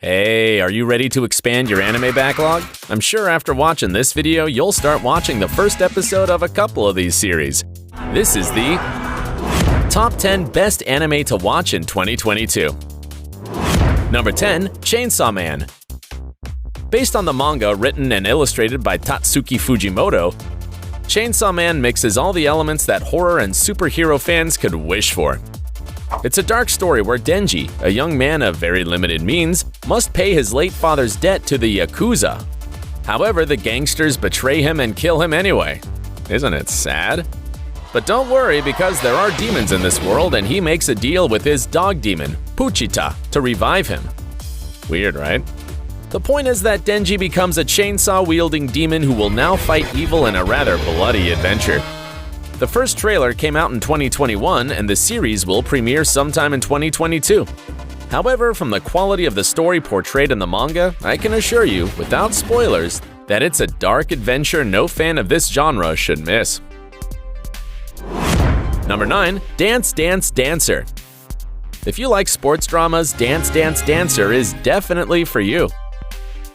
Hey, are you ready to expand your anime backlog? I'm sure after watching this video, you'll start watching the first episode of a couple of these series. This is the Top 10 Best Anime to Watch in 2022. Number 10. Chainsaw Man. Based on the manga written and illustrated by Tatsuki Fujimoto, Chainsaw Man mixes all the elements that horror and superhero fans could wish for. It's a dark story where Denji, a young man of very limited means, must pay his late father's debt to the Yakuza. However, the gangsters betray him and kill him anyway. Isn't it sad? But don't worry, because there are demons in this world and he makes a deal with his dog demon, Puchita, to revive him. Weird, right? The point is that Denji becomes a chainsaw-wielding demon who will now fight evil in a rather bloody adventure. The first trailer came out in 2021 and the series will premiere sometime in 2022. However, from the quality of the story portrayed in the manga, I can assure you, without spoilers, that it's a dark adventure no fan of this genre should miss. Number 9. Dance Dance Dancer. If you like sports dramas, Dance Dance Dancer is definitely for you.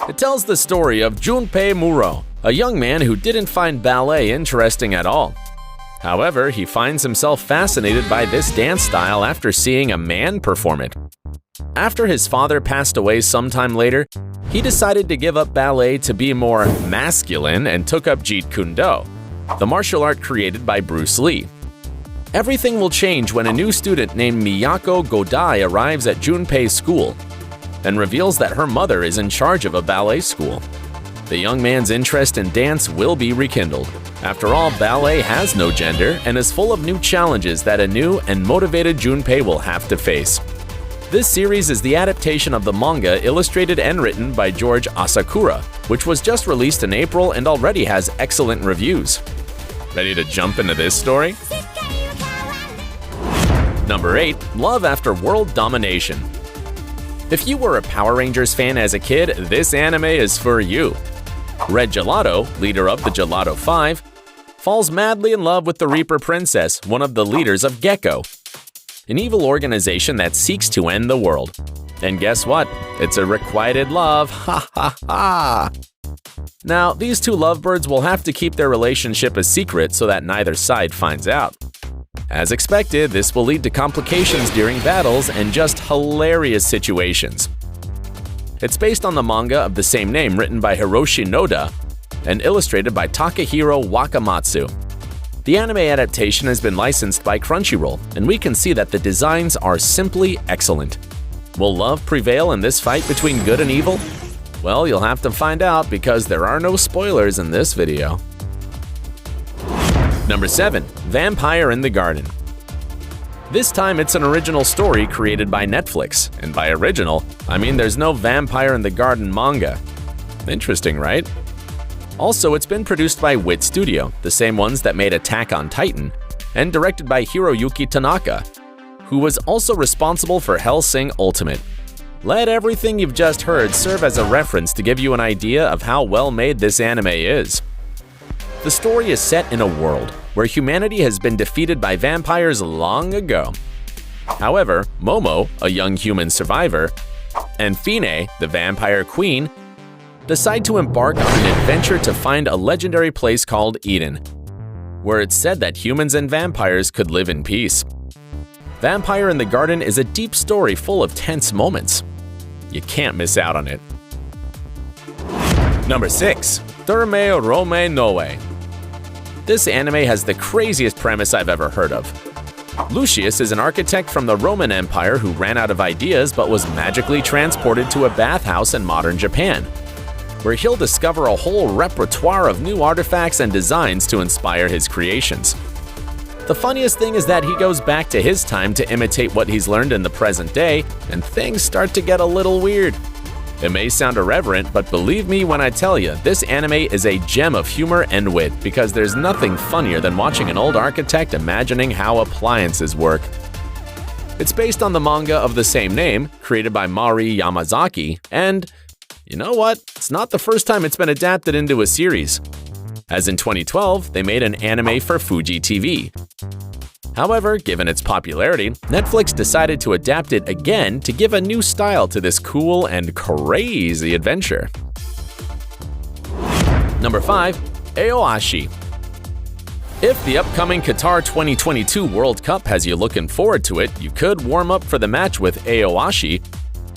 It tells the story of Junpei Muro, a young man who didn't find ballet interesting at all. However, he finds himself fascinated by this dance style after seeing a man perform it. After his father passed away sometime later, he decided to give up ballet to be more masculine and took up Jeet Kune Do, the martial art created by Bruce Lee. Everything will change when a new student named Miyako Godai arrives at Junpei's school and reveals that her mother is in charge of a ballet school. The young man's interest in dance will be rekindled. After all, ballet has no gender and is full of new challenges that a new and motivated Junpei will have to face. This series is the adaptation of the manga illustrated and written by George Asakura, which was just released in April and already has excellent reviews. Ready to jump into this story? Number 8. Love After World Domination. If you were a Power Rangers fan as a kid, this anime is for you. Red Gelato, leader of the Gelato 5, falls madly in love with the Reaper Princess, one of the leaders of Gecko, an evil organization that seeks to end the world. And guess what? It's a requited love, ha ha ha! Now, these two lovebirds will have to keep their relationship a secret so that neither side finds out. As expected, this will lead to complications during battles and just hilarious situations. It's based on the manga of the same name written by Hiroshi Noda and illustrated by Takahiro Wakamatsu. The anime adaptation has been licensed by Crunchyroll, and we can see that the designs are simply excellent. Will love prevail in this fight between good and evil? Well, you'll have to find out because there are no spoilers in this video. Number 7. Vampire in the Garden. This time it's an original story created by Netflix, and by original, I mean there's no Vampire in the Garden manga. Interesting, right? Also, it's been produced by Wit Studio, the same ones that made Attack on Titan, and directed by Hiroyuki Tanaka, who was also responsible for Hellsing Ultimate. Let everything you've just heard serve as a reference to give you an idea of how well made this anime is. The story is set in a world where humanity has been defeated by vampires long ago. However, Momo, a young human survivor, and Fine, the vampire queen, decide to embark on an adventure to find a legendary place called Eden, where it's said that humans and vampires could live in peace. Vampire in the Garden is a deep story full of tense moments. You can't miss out on it. Number 6. Turme Rome Noe. This anime has the craziest premise I've ever heard of. Lucius is an architect from the Roman Empire who ran out of ideas but was magically transported to a bathhouse in modern Japan, where he'll discover a whole repertoire of new artifacts and designs to inspire his creations. The funniest thing is that he goes back to his time to imitate what he's learned in the present day, and things start to get a little weird. It may sound irreverent, but believe me when I tell you, this anime is a gem of humor and wit because there's nothing funnier than watching an old architect imagining how appliances work. It's based on the manga of the same name, created by Mari Yamazaki, and you know what? It's not the first time it's been adapted into a series. As in 2012, they made an anime for Fuji TV. However, given its popularity, Netflix decided to adapt it again to give a new style to this cool and crazy adventure. Number 5. Aoashi. If the upcoming Qatar 2022 World Cup has you looking forward to it, you could warm up for the match with Aoashi,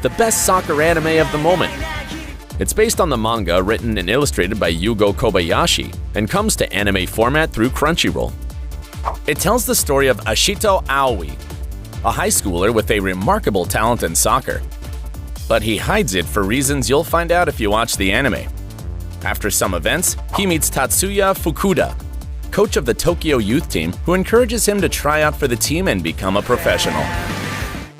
the best soccer anime of the moment. It's based on the manga written and illustrated by Yugo Kobayashi and comes to anime format through Crunchyroll. It tells the story of Ashito Aoi, a high schooler with a remarkable talent in soccer. But he hides it for reasons you'll find out if you watch the anime. After some events, he meets Tatsuya Fukuda, coach of the Tokyo youth team, who encourages him to try out for the team and become a professional.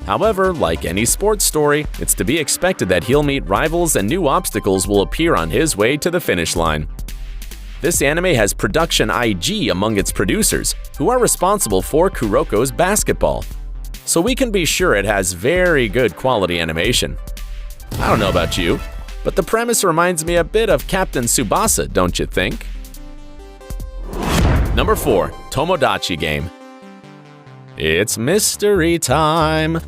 However, like any sports story, it's to be expected that he'll meet rivals and new obstacles will appear on his way to the finish line. This anime has Production IG among its producers, who are responsible for Kuroko's basketball. So we can be sure it has very good quality animation. I don't know about you, but the premise reminds me a bit of Captain Tsubasa, don't you think? Number 4. Tomodachi Game. It's mystery time.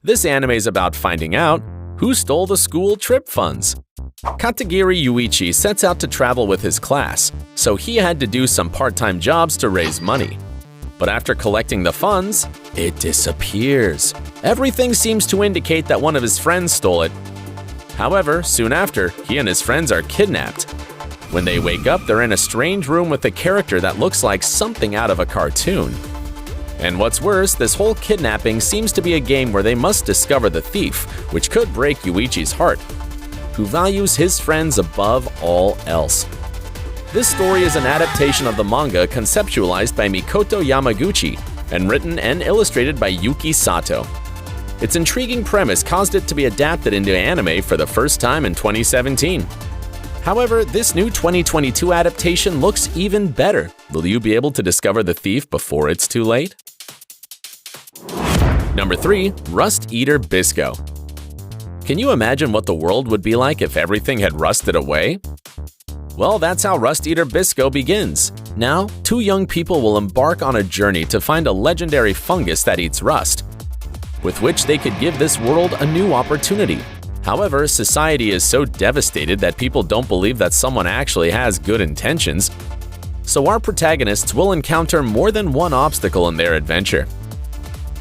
This anime is about finding out who stole the school trip funds. Katagiri Yuichi sets out to travel with his class, so he had to do some part-time jobs to raise money. But after collecting the funds, it disappears. Everything seems to indicate that one of his friends stole it. However, soon after, he and his friends are kidnapped. When they wake up, they're in a strange room with a character that looks like something out of a cartoon. And what's worse, this whole kidnapping seems to be a game where they must discover the thief, which could break Yuichi's heart, who values his friends above all else. This story is an adaptation of the manga conceptualized by Mikoto Yamaguchi and written and illustrated by Yuki Sato. Its intriguing premise caused it to be adapted into anime for the first time in 2017. However, this new 2022 adaptation looks even better. Will you be able to discover the thief before it's too late? Number 3. Rust Eater Bisco. Can you imagine what the world would be like if everything had rusted away? Well, that's how Rust Eater Bisco begins. Now, 2 young people will embark on a journey to find a legendary fungus that eats rust, with which they could give this world a new opportunity. However, society is so devastated that people don't believe that someone actually has good intentions, so our protagonists will encounter more than one obstacle in their adventure.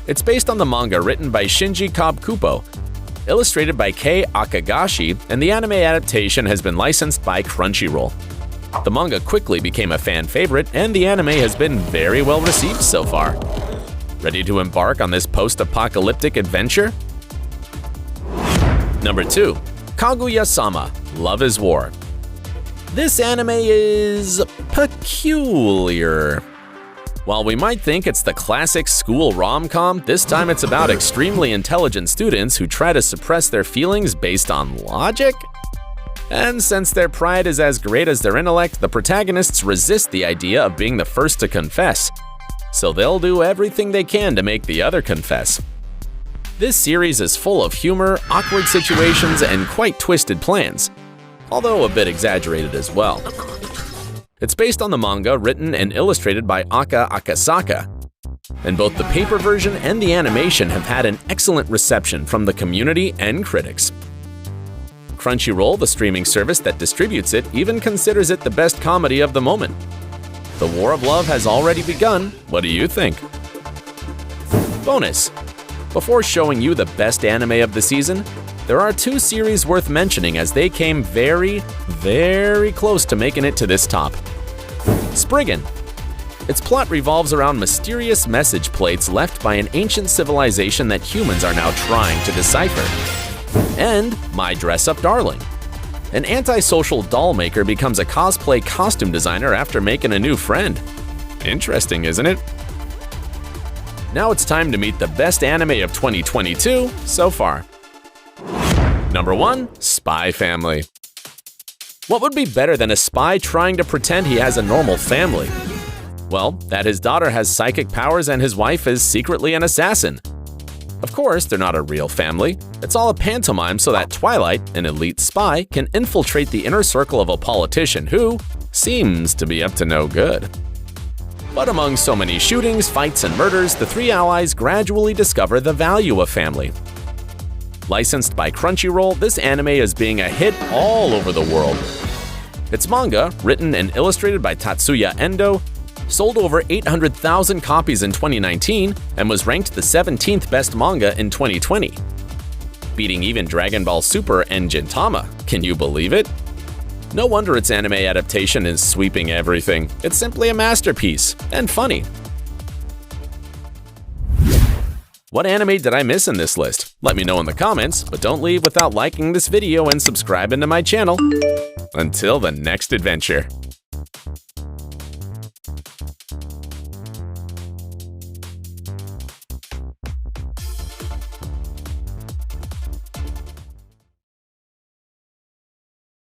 It's based on the manga written by Shinji Kabukipo, illustrated by Kei Akagashi, and the anime adaptation has been licensed by Crunchyroll. The manga quickly became a fan favorite, and the anime has been very well received so far. Ready to embark on this post-apocalyptic adventure? Number 2. Kaguya-sama: Love is War. This anime is peculiar. While we might think it's the classic school rom-com, this time it's about extremely intelligent students who try to suppress their feelings based on logic? And since their pride is as great as their intellect, the protagonists resist the idea of being the first to confess. So they'll do everything they can to make the other confess. This series is full of humor, awkward situations, and quite twisted plans, although a bit exaggerated as well. It's based on the manga written and illustrated by Aka Akasaka, and both the paper version and the animation have had an excellent reception from the community and critics. Crunchyroll, the streaming service that distributes it, even considers it the best comedy of the moment. The War of Love has already begun. What do you think? Bonus: before showing you the best anime of the season, there are 2 series worth mentioning as they came very, very close to making it to this top. Spriggan. Its plot revolves around mysterious message plates left by an ancient civilization that humans are now trying to decipher. And My Dress-Up Darling. An antisocial doll maker becomes a cosplay costume designer after making a new friend. Interesting, isn't it? Now it's time to meet the best anime of 2022 so far. Number 1. Spy Family. What would be better than a spy trying to pretend he has a normal family? Well, that his daughter has psychic powers and his wife is secretly an assassin. Of course, they're not a real family. It's all a pantomime so that Twilight, an elite spy, can infiltrate the inner circle of a politician who seems to be up to no good. But among so many shootings, fights, and murders, the three allies gradually discover the value of family. Licensed by Crunchyroll, this anime is being a hit all over the world. Its manga, written and illustrated by Tatsuya Endo, sold over 800,000 copies in 2019 and was ranked the 17th best manga in 2020. Beating even Dragon Ball Super and Gintama, can you believe it? No wonder its anime adaptation is sweeping everything. It's simply a masterpiece, and funny. What anime did I miss in this list? Let me know in the comments, but don't leave without liking this video and subscribing to my channel. Until the next adventure.